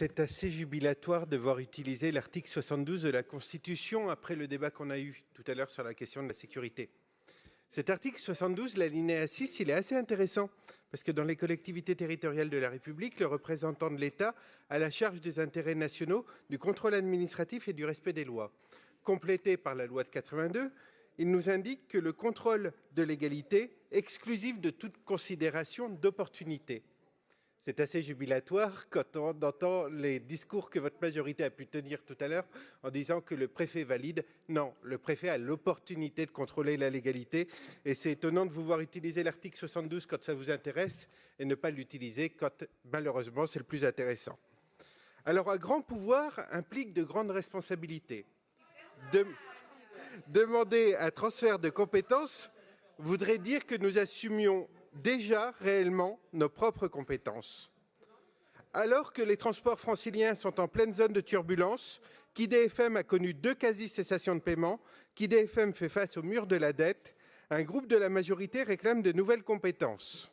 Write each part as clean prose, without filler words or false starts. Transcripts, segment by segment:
C'est assez jubilatoire de voir utiliser l'article 72 de la Constitution après le débat qu'on a eu tout à l'heure sur la question de la sécurité. Cet article 72, l'alinéa 6, il est assez intéressant parce que dans les collectivités territoriales de la République, le représentant de l'État a la charge des intérêts nationaux, du contrôle administratif et du respect des lois. Complété par la loi de 82, il nous indique que le contrôle de légalité exclusif de toute considération d'opportunité. C'est assez jubilatoire quand on entend les discours que votre majorité a pu tenir tout à l'heure en disant que le préfet valide. Non, le préfet a l'opportunité de contrôler la légalité et c'est étonnant de vous voir utiliser l'article 72 quand ça vous intéresse et ne pas l'utiliser quand malheureusement c'est le plus intéressant. Alors un grand pouvoir implique de grandes responsabilités. Demander un transfert de compétences voudrait dire que nous assumions déjà réellement nos propres compétences. Alors que les transports franciliens sont en pleine zone de turbulence, qu'IDFM a connu 2 quasi-cessations de paiement, qu'IDFM fait face au mur de la dette, un groupe de la majorité réclame de nouvelles compétences.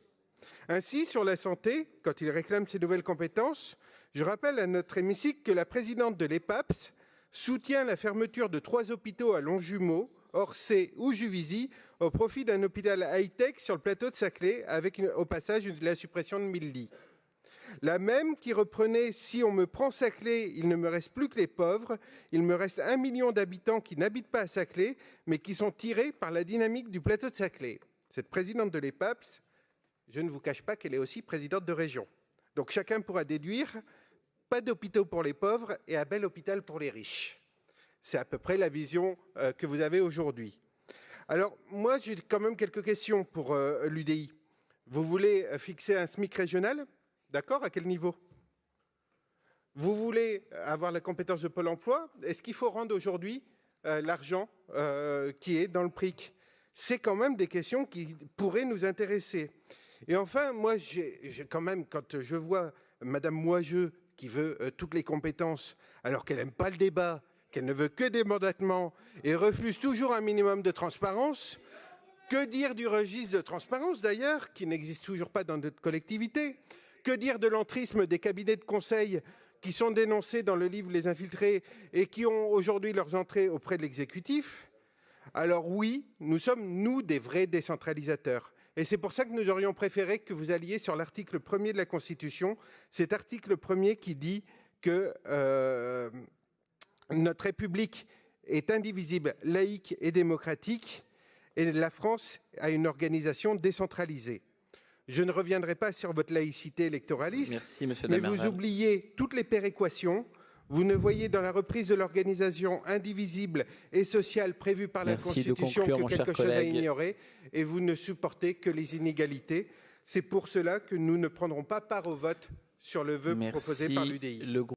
Ainsi, sur la santé, quand il réclame ces nouvelles compétences, je rappelle à notre hémicycle que la présidente de l'EPAPS soutient la fermeture de 3 hôpitaux à Longjumeau, Orsay ou Juvisy au profit d'un hôpital high-tech sur le plateau de Saclay avec au passage la suppression de 1000 lits. La même qui reprenait « Si on me prend Saclay, il ne me reste plus que les pauvres. Il me reste 1 million d'habitants qui n'habitent pas à Saclay, mais qui sont tirés par la dynamique du plateau de Saclay ». Cette présidente de l'EPAPS, je ne vous cache pas qu'elle est aussi présidente de région. Donc chacun pourra déduire, pas d'hôpitaux pour les pauvres et un bel hôpital pour les riches. C'est à peu près la vision que vous avez aujourd'hui. Alors, moi, j'ai quand même quelques questions pour l'UDI. Vous voulez fixer un SMIC régional? D'accord, à quel niveau? Vous voulez avoir la compétence de Pôle emploi? Est-ce qu'il faut rendre aujourd'hui l'argent qui est dans le PRIC? C'est quand même des questions qui pourraient nous intéresser. Et enfin, moi, j'ai quand même, quand je vois Madame Moigeux qui veut toutes les compétences, alors qu'elle n'aime pas le débat, qu'elle ne veut que des mandatements et refuse toujours un minimum de transparence. Que dire du registre de transparence d'ailleurs, qui n'existe toujours pas dans notre collectivité? Que dire de l'entrisme des cabinets de conseil qui sont dénoncés dans le livre Les Infiltrés et qui ont aujourd'hui leurs entrées auprès de l'exécutif? Alors oui, nous sommes, nous, des vrais décentralisateurs. Et c'est pour ça que nous aurions préféré que vous alliez sur l'article 1er de la Constitution, cet article 1er qui dit que notre République est indivisible, laïque et démocratique, et la France a une organisation décentralisée. Je ne reviendrai pas sur votre laïcité électoraliste. Merci, monsieur mais Damerval. vous oubliez toutes les péréquations. Vous ne voyez dans la reprise de l'organisation indivisible et sociale prévue par la Constitution que quelque chose à ignorer, et vous ne supportez que les inégalités. C'est pour cela que nous ne prendrons pas part au vote sur le vœu proposé par l'UDI.